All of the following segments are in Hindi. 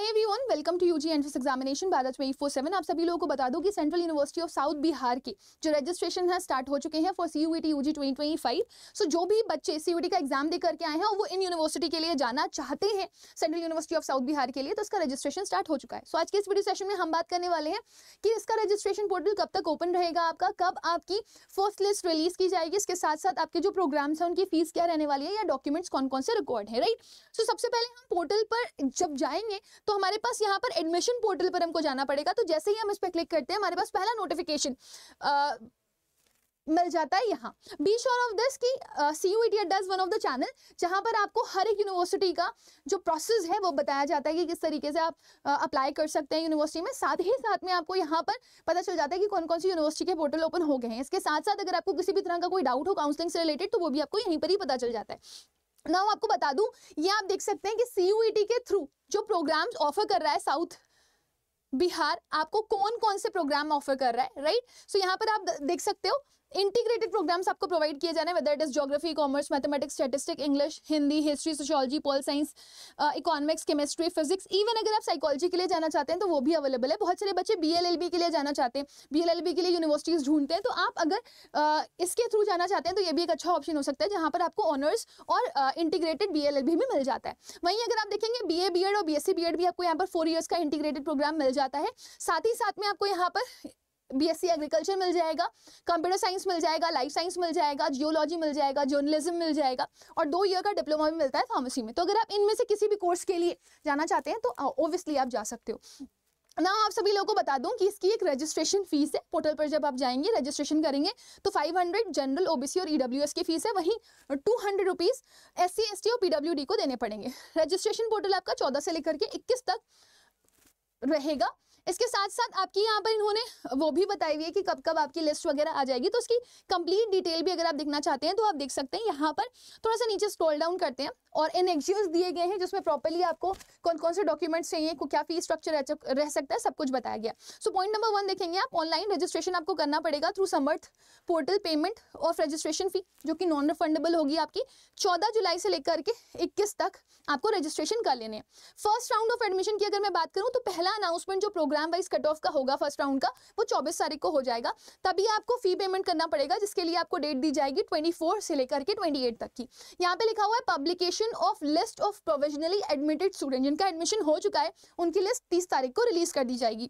Hi everyone, welcome to UG entrance examination Bharat 24/7। आप सभी लोगों को बता दूं कि central university of south Bihar के जो रजिस्ट्रेशन है स्टार्ट हो चुके हैं फॉर CUET UG 2025। सो जो भी बच्चे CUET का एग्जाम दे करके आए हैं और वो इन यूनिवर्सिटी के लिए जाना चाहते हैं central university of south Bihar के लिए, तो इसका रजिस्ट्रेशन स्टार्ट हो चुका है। सो आज के इस वीडियो सेशन में हम बात करने वाले हैं कि इसका रजिस्ट्रेशन पोर्टल कब तक ओपन रहेगा, आपका कब आपकी फर्स्ट लिस्ट रिलीज की जाएगी, इसके साथ साथ आपके जो प्रोग्राम्स हैं उनकी फीस क्या रहने वाली है या डॉक्यूमेंट्स कौन कौन से रिकॉर्ड है, राइट। सो सबसे पहले हम पोर्टल पर जब जाएंगे तो हमारे पास यहाँ पर एडमिशन पोर्टल पर हमको जाना पड़ेगा। तो जैसे ही हम इस पर क्लिक करते हैं हमारे पास पहला नोटिफिकेशन मिल जाता है। यहाँ बी श्योर ऑफ दिस कि CUET Adda is one of the channel जहां पर आपको हर एक यूनिवर्सिटी का जो प्रोसेस है वो बताया जाता है कि किस तरीके से आप अप्लाई कर सकते हैं यूनिवर्सिटी में। साथ ही साथ में आपको यहाँ पर पता चल जाता है कि कौन कौन सी यूनिवर्सिटी के पोर्टल ओपन हो गए हैं। इसके साथ साथ अगर आपको किसी भी तरह का कोई डाउट हो काउंसलिंग से रिलेटेड तो वो भी आपको यहीं पर ही पता चल जाता है। नाउ आपको बता दूं, ये आप देख सकते हैं कि CUET के थ्रू जो प्रोग्राम्स ऑफर कर रहा है साउथ बिहार, आपको कौन कौन से प्रोग्राम ऑफर कर रहा है, राइट। सो यहाँ पर आप देख सकते हो इंटीग्रेटेड प्रोग्राम्स आपको प्रोवाइड किए जाने, whether it is geography, commerce, mathematics, statistic, English, Hindi, history, sociology, pol science, economics, chemistry, physics. Even अगर आप साइकोलॉजी के लिए जाना चाहते हैं तो वो भी अवेलेबल है। बहुत सारे बच्चे BLLB के लिए जाना चाहते हैं, BLLB के लिए यूनिवर्सिटीज ढूंढते हैं, तो आप अगर इसके थ्रू जाना चाहते हैं तो ये भी एक अच्छा ऑप्शन हो सकता है जहाँ पर आपको ऑनर्स और इंटीग्रेटेड BLLB भी मिल जाता है। वहीं अगर आप देखेंगे BA BEd और BSc BEd भी आपको यहाँ पर 4 ईयर्स का इंटीग्रेटेड प्रोग्राम मिल जाता है। साथ ही साथ में आपको यहाँ पर BSc एग्रीकल्चर मिल जाएगा, कंप्यूटर साइंस मिल जाएगा, लाइफ साइंस मिल जाएगा, जियोलॉजी मिल जाएगा, जर्नलिज्म मिल जाएगा और 2 ईयर का डिप्लोमा भी मिलता है फार्मेसी में। तो अगर आप इनमें से किसी भी कोर्स के लिए जाना चाहते हैं तो ऑब्वियसली आप जा सकते हो ना। आप सभी लोगों को बता दूं कि इसकी एक रजिस्ट्रेशन फीस है। पोर्टल पर जब आप जाएंगे रजिस्ट्रेशन करेंगे तो 500 जनरल, OBC और EWS की फीस है, वहीं 200 रुपीज़ SC ST और PWD को देने पड़ेंगे। रजिस्ट्रेशन पोर्टल आपका 14 से लेकर के 21 तक रहेगा। इसके साथ साथ आपकी यहाँ पर इन्होंने वो भी बताई हुई है कि कब कब आपकी लिस्ट वगैरह आ जाएगी। तो उसकी कंप्लीट डिटेल भी अगर आप देखना चाहते हैं तो आप देख सकते हैं। यहाँ पर थोड़ा सा नीचे स्क्रॉल डाउन करते हैं और एनेक्सियर्स दिए गए हैं जिसमें प्रॉपर्ली आपको कौन कौन से डॉक्यूमेंट्स चाहिए, को क्या फीस स्ट्रक्चर रह सकता है, सब कुछ बताया गया। सो पॉइंट नंबर 1 देखेंगे आप, ऑनलाइन रजिस्ट्रेशन आपको करना पड़ेगा through Samarth portal. Payment of registration fee जो कि नॉन रिफंडेबल होगी आपकी। 14 जुलाई से लेकर के 21 तक आपको रजिस्ट्रेशन कर लेने हैं। फर्स्ट राउंड ऑफ एडमिशन की अगर मैं बात करूँ तो पहला अनाउंसमेंट जो प्रोग्राम वाइज कट ऑफ का होगा फर्स्ट राउंड का, वो 24 तारीख को हो जाएगा। तभी आपको फी पेमेंट करना पड़ेगा जिसके लिए आपको डेट दी जाएगी 24 से लेकर के 28 तक की। यहाँ पे लिखा हुआ है publication of list of provisionally admitted student, जिनका एडमिशन हो चुका है उनकी लिस्ट 30 तारीख को रिलीज कर दी जाएगी।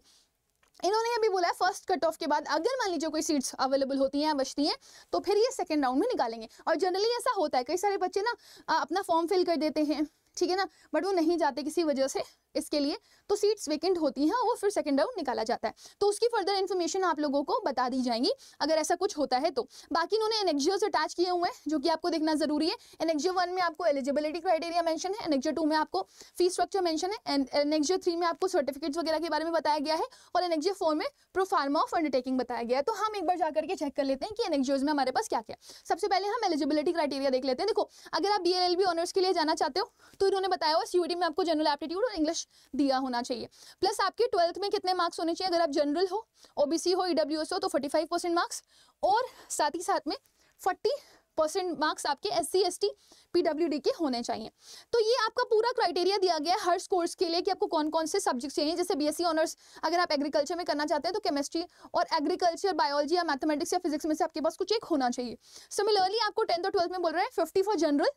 इन्होंने अभी बोला है फर्स्ट कट ऑफ के बाद अगर मान लीजिए कोई सीट्स अवेलेबल होती हैं, बचती हैं, तो फिर ये सेकंड राउंड में निकालेंगे। और जनरली ऐसा होता है, कई सारे बच्चे ना अपना फॉर्म फिल कर देते हैं, ठीक है ना, बट वो नहीं जाते किसी वजह से इसके लिए, तो सीट्स वेकेंट होती हैं और फिर सेकंड राउंड निकाला जाता है। तो उसकी फर्दर इन्फॉर्मेशन आप लोगों को बता दी जाएंगी अगर ऐसा कुछ होता है तो। बाकी इन्होंने एनेक्सियर्स अटैच किए हुए हैं जो कि आपको देखना जरूरी है। एनेक्सियर 1 में आपको एलिजिबिलिटी क्राइटेरिया मेंशन है, एनेक्सियर 2 में आपको फीस स्ट्रक्चर मेंशन है, एंड एनेक्सियर 3 में आपको सर्टिफिकेट्स वगैरह के बारे में बताया गया है और एनेक्सियर 4 में प्रोफार्मा ऑफ अंडरटेकिंग बताया गया है। तो हम एक बार जाकर के चेक कर लेते हैं कि एनेक्सियर्स में हमारे पास क्या क्या है। सबसे पहले हम एलिजिबिलिटी क्राइटेरिया देख लेते हैं। देखो, अगर आप BLLB ऑनर्स के लिए जाना चाहते हो तो इन्होंने बताया हुआ CUET में आपको जनरल एप्टीट्यूड और इंग्लिश दिया होना चाहिए, प्लस आपके 12th में कितने मार्क्स होने चाहिए। अगर आप जनरल हो, OBC हो, EWS हो तो 45% मार्क्स, और साथ ही साथ में 40% मार्क्स आपके SC ST PWD के होने चाहिए। तो ये आपका पूरा क्राइटेरिया दिया गया है हर कोर्स के लिए कि आपको कौन कौन से सब्जेक्ट चाहिए। जैसे BSc ऑनर्स अगर आप एग्रीकल्चर में करना चाहते हैं तो केमिस्ट्री और एग्रीकल्चर, बायोलॉजी या मैथमेटिक्स या फिजिक्स में से आपके पास कुछ एक होना चाहिए। सिमिलरली आपको 10th और 12th में बोल रहे हैं 50 for general,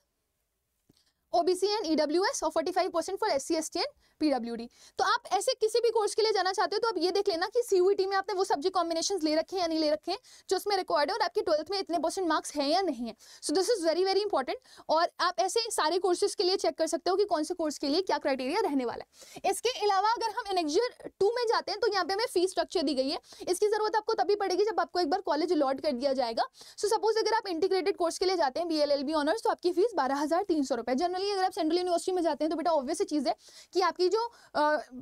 OBC and EWS और 45% for SC ST and PWD। तो आप ऐसे किसी भी कोर्स के लिए जाना चाहते हो तो आप ये देख लेना कि CUET में आपने वो सब्जेक्ट कॉम्बिनेशंस ले रखे हैं या नहीं ले रखे हैं जो उसमें रिकॉर्ड है और आपके 12th में इतने % मार्क्स हैं या नहीं है। So this is very very important. और आप ऐसे सारे कोर्सेज के लिए चेक कर सकते हो कि कौन से कोर्स के लिए क्या क्राइटेरिया रहने वाला है। इसके अलावा अगर हम एनेक्सियर 2 में जाते हैं तो यहाँ पे हमें फीस स्ट्रक्चर दी गई है। इसकी जरूरत आपको तभी पड़ेगी जब आपको एक बार कॉलेज अलॉट कर दिया जाएगा। सो सपोज अगर आप इंटीग्रेटेड कोर्स के लिए जाते हैं BLLB ऑनर्स तो आपकी फीस 12,300 रुपये। जनरली अगर आप सेंट्रल यूनिवर्सिटी में जाते हैं तो बेटा ऑब्वियस चीज़ है कि आपकी जो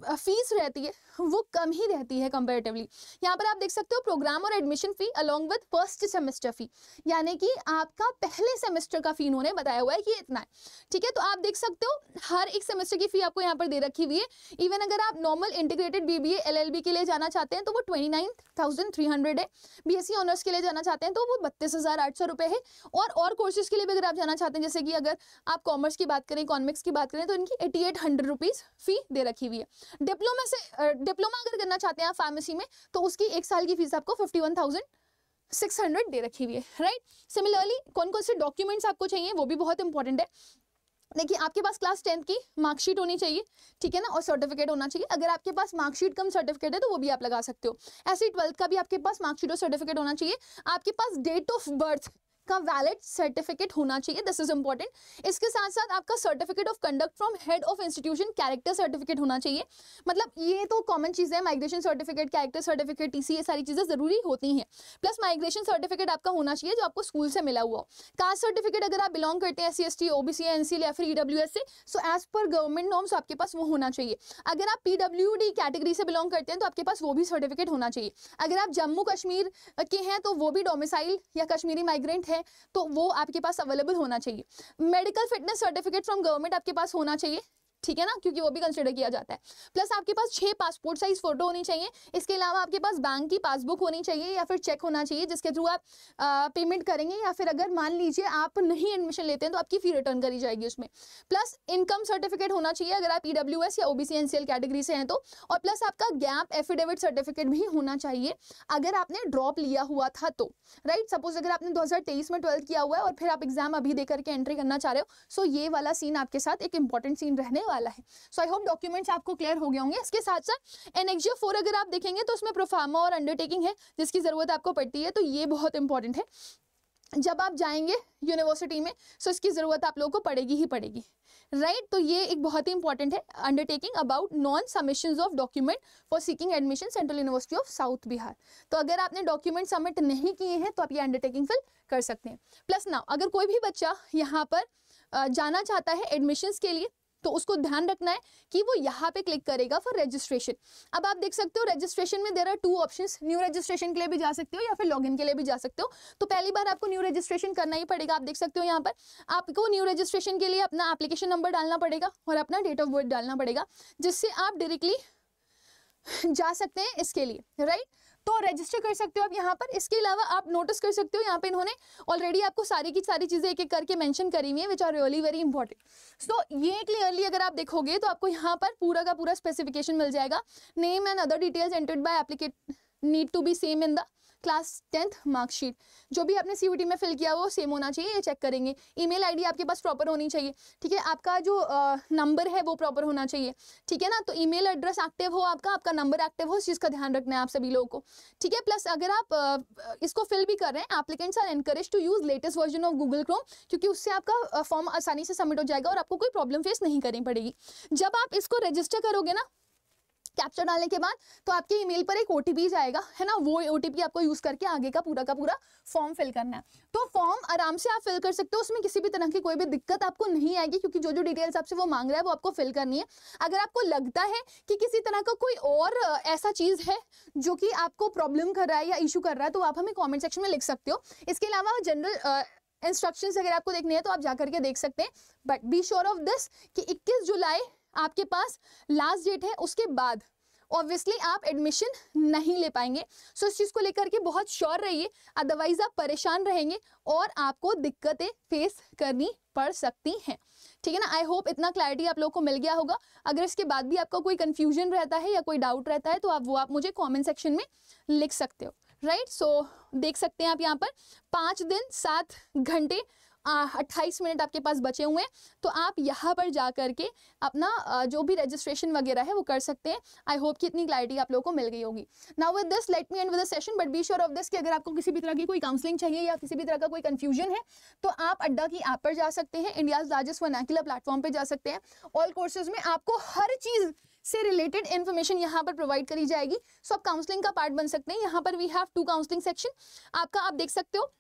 फीस रहती है वो कम ही रहती है कंपैरेटिवली। यहाँ पर आप देख सकते हो प्रोग्राम और admission fee along with first semester fee, यानी कि आपका पहले सेमेस्टर का फी इन्होंने बताया हुआ है कि इतना है, ठीक है। तो आप देख सकते हो हर एक सेमेस्टर की फी आपको यहाँ पर दे रखी हुई है। इवन अगर आप नॉर्मल इंटीग्रेटेड BBA LLB के लिए जाना चाहते हैं तो वो 29,300 है। BSc ऑनर्स के लिए जाना चाहते हैं तो वो 32,800 रुपये है। और कोर्सेज के लिए भी अगर आप जाना चाहते हैं, जैसे कि अगर आप कॉमर्स की बात करें, इकोनॉमिक्स की बात करें, तो इनकी 8800 रुपीज़ फ़ी दे रखी हुई है। डिप्लोमा अगर करना चाहते हैं आप फार्मेसी में, तो उसकी 1 साल की फीस आपको 51,600 दे रखी हुई है, राइट। सिमिलरली कौन कौन से डॉक्यूमेंट्स आपको चाहिए वो भी बहुत इंपॉर्टेंट है। देखिए, आपके पास क्लास 10th की मार्कशीट होनी चाहिए, ठीक है ना, और सर्टिफिकेट होना चाहिए। अगर आपके पास मार्कशीट कम सर्टिफिकेट है तो वो भी आप लगा सकते हो। ऐसे ही 12th का भी आपके पास मार्कशीट और सर्टिफिकेट होना चाहिए। आपके पास डेट ऑफ बर्थ का वैलिड सर्टिफिकेट होना चाहिए, दिस इज इंपॉर्टेंट। इसके साथ साथ आपका certificate of conduct from head of institution, character certificate होना चाहिए। मतलब ये तो कॉमन चीज़ है, migration certificate, character certificate, TC, ये सारी चीज़ें जरूरी होती हैं। प्लस माइग्रेशन सर्टिफिकेट आपका होना चाहिए जो आपको स्कूल से मिला हुआ हो। कास्ट सर्टिफिकेट अगर आप बिलोंग करते हैं SC ST OBC NCL या फिर EWS से, सो एज पर गवर्नमेंट नॉर्म्स आपके पास वो होना चाहिए। अगर आप PWD कैटेगरी से बिलोंग करते हैं तो आपके पास वो भी सर्टिफिकेट होना चाहिए। अगर आप जम्मू कश्मीर के हैं तो वो भी डोमिसाइल या कश्मीरी माइग्रेंट है तो वो आपके पास अवेलेबल होना चाहिए। Medical fitness certificate from government आपके पास होना चाहिए, ठीक है ना, क्योंकि वो भी कंसिडर किया जाता है। प्लस आपके पास 6 पासपोर्ट साइज फोटो होनी चाहिए। इसके अलावा आपके पास बैंक की पासबुक होनी चाहिए या फिर चेक होना चाहिए जिसके थ्रू आप पेमेंट करेंगे, या फिर अगर मान लीजिए आप नहीं एडमिशन लेते हैं तो आपकी फी रिटर्न करी जाएगी उसमें। प्लस इनकम सर्टिफिकेट होना चाहिए अगर आप EWS या OBC NCL कैटेगरी से हैं तो। और प्लस आपका गैप एफिडेविट सर्टिफिकेट भी होना चाहिए अगर आपने ड्रॉप लिया हुआ था तो, राइट। सपोज अगर आपने 2023 में 12th किया हुआ है और फिर आप एग्जाम अभी दे करके एंट्री करना चाह रहे हो, सो ये वाला सीन आपके साथ एक इंपॉर्टेंट सीन रहने वाला है। सो आई होप डॉक्यूमेंट्स आपको क्लियर हो गए होंगे। इसके साथ साथ NXGF 4 अगर आप देखेंगे तो उसमें प्रोफार्मा और अंडरटेकिंग है जिसकी जरूरत आपको पड़ती है, तो ये बहुत इंपॉर्टेंट है जब आप जाएंगे यूनिवर्सिटी में, सो इसकी ज़रूरत आप लोगों को पड़ेगी ही पड़ेगी, राइट। तो ये एक बहुत ही इंपॉर्टेंट है, undertaking about non submissions of document for seeking admission central university of south Bihar. तो अगर आपने डॉक्यूमेंट सबमिट नहीं किए हैं तो आप ये अंडरटेकिंग फिल कर सकते हैं। प्लस नाउ अगर कोई भी बच्चा यहाँ पर जाना चाहता है एडमिशन्स के लिए तो उसको ध्यान रखना है कि वो यहाँ पे क्लिक करेगा फॉर रजिस्ट्रेशन। अब आप देख सकते हो रजिस्ट्रेशन में there are 2 options, new registration के लिए भी जा सकते हो या फिर लॉगिन के लिए भी जा सकते हो। तो पहली बार आपको न्यू रजिस्ट्रेशन करना ही पड़ेगा। आप देख सकते हो यहाँ पर आपको न्यू रजिस्ट्रेशन के लिए अपना एप्लीकेशन नंबर डालना पड़ेगा और अपना डेट ऑफ बर्थ डालना पड़ेगा, जिससे आप डायरेक्टली जा सकते हैं इसके लिए, राइट। तो रजिस्टर कर सकते हो आप यहाँ पर। इसके अलावा आप नोटिस कर सकते हो यहाँ पे इन्होंने ऑलरेडी आपको सारी की सारी चीज़ें एक एक करके मेंशन करी हुई है which are really very important. So ये क्लियरली अगर आप देखोगे तो आपको यहाँ पर पूरा का पूरा स्पेसिफिकेशन मिल जाएगा। Name and other details entered by applicant need to be same in the class 10th marksheet. जो भी आपने CUT में फिल किया वो सेम होना चाहिए, ये चेक करेंगे। ईमेल आईडी आपके पास प्रॉपर होनी चाहिए, ठीक है। आपका जो नंबर है वो प्रॉपर होना चाहिए, ठीक है ना। तो ईमेल एड्रेस एक्टिव हो आपका नंबर एक्टिव हो, इस चीज़ का ध्यान रखना है आप सभी लोगों को, ठीक है। प्लस अगर आप इसको फिल भी कर रहे हैं, applicants are encourage to use latest version of Google Chrome, क्योंकि उससे आपका फॉर्म आसानी से सबमिट हो जाएगा और आपको कोई प्रॉब्लम फेस नहीं करनी पड़ेगी। जब आप इसको रजिस्टर करोगे ना कैप्चर डालने के बाद, तो आपके ईमेल पर एक OTP जाएगा, है ना। वो OTP आपको यूज करके आगे का पूरा फॉर्म फिल करना है। तो फॉर्म आराम से आप फिल कर सकते हो, उसमें किसी भी तरह की कोई भी दिक्कत आपको नहीं आएगी, क्योंकि जो जो डिटेल्स आपसे वो मांग रहा है वो आपको फिल करनी है। अगर आपको लगता है कि किसी तरह का कोई और ऐसा चीज़ है जो कि आपको प्रॉब्लम कर रहा है या इशू कर रहा है, तो आप हमें कॉमेंट सेक्शन में लिख सकते हो। इसके अलावा जनरल इंस्ट्रक्शंस अगर आपको देखने हैं तो आप जाकर के देख सकते हैं। But be sure of this कि 21 जुलाई आपके पास लास्ट डेट है, उसके बाद ऑब्वियसली आप एडमिशन नहीं ले पाएंगे। सो इस चीज़ को लेकर के बहुत श्योर रहिए, अदरवाइज आप परेशान रहेंगे और आपको दिक्कतें फेस करनी पड़ सकती हैं, ठीक है ना। आई होप इतना क्लैरिटी आप लोगों को मिल गया होगा। अगर इसके बाद भी आपका कोई कंफ्यूजन रहता है या कोई डाउट रहता है तो आप मुझे कॉमेंट सेक्शन में लिख सकते हो, राइट। सो देख सकते हैं आप यहाँ पर 5 दिन 7 घंटे 28 मिनट आपके पास बचे हुए हैं, तो आप यहाँ पर जा करके अपना जो भी रजिस्ट्रेशन वगैरह है वो कर सकते हैं। आई होप कि इतनी क्लैरिटी आप लोगों को मिल गई होगी। Now with this let me end with the session, but be sure of this कि अगर आपको किसी भी तरह की कोई काउंसलिंग चाहिए या किसी भी तरह का कोई कंफ्यूजन है तो आप अड्डा की ऐप पर जा सकते हैं, इंडियाज लार्जेस्ट वर्नाक्युलर प्लेटफॉर्म पर जा सकते हैं। ऑल कोर्सेज में आपको हर चीज़ से रिलेटेड इन्फॉर्मेशन यहाँ पर प्रोवाइड करी जाएगी। सो आप काउंसलिंग का पार्ट बन सकते हैं। यहाँ पर वी हैव 2 काउंसलिंग सेक्शन आपका, आप देख सकते हो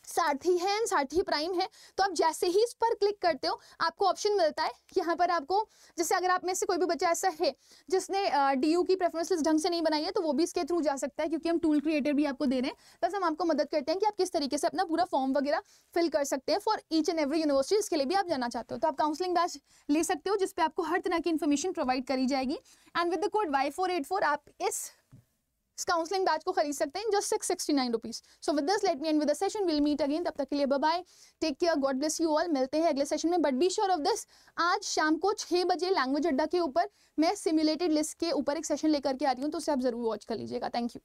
सारथी है एंड सारथी प्राइम है। तो आप जैसे ही इस पर क्लिक करते हो आपको ऑप्शन मिलता है यहाँ पर आपको, जैसे अगर आप में से कोई भी बच्चा ऐसा है जिसने DU की प्रेफरेंस लिस्ट ढंग से नहीं बनाई है तो वो भी इसके थ्रू जा सकता है, क्योंकि हम टूल क्रिएटर भी आपको दे रहे हैं। बस हम आपको मदद करते हैं कि आप किस तरीके से अपना पूरा फॉर्म वगैरह फिल कर सकते हैं for each and every university इसके लिए भी आप जाना चाहते हो। तो आप काउंसलिंग बैच ले सकते हो जिसपे आपको हर तरह की इन्फॉर्मेशन प्रोवाइड करी जाएगी। And with the code Y484 आप इस इस काउंसलिंग बैच को खरीद सकते हैं just 669 rupees. So with this let me end with the session, will meet again, तब तक के लिए bye bye, take care, God bless you all. मिलते हैं अगले सेशन में, but be sure of this, आज शाम को 6 बजे लैंग्वेज अड्डा के ऊपर मैं सिम्युलेटेड लिस्ट के ऊपर एक सेशन लेकर के आ रही हूँ, तो उसे आप जरूर वॉच कर लीजिएगा। Thank you.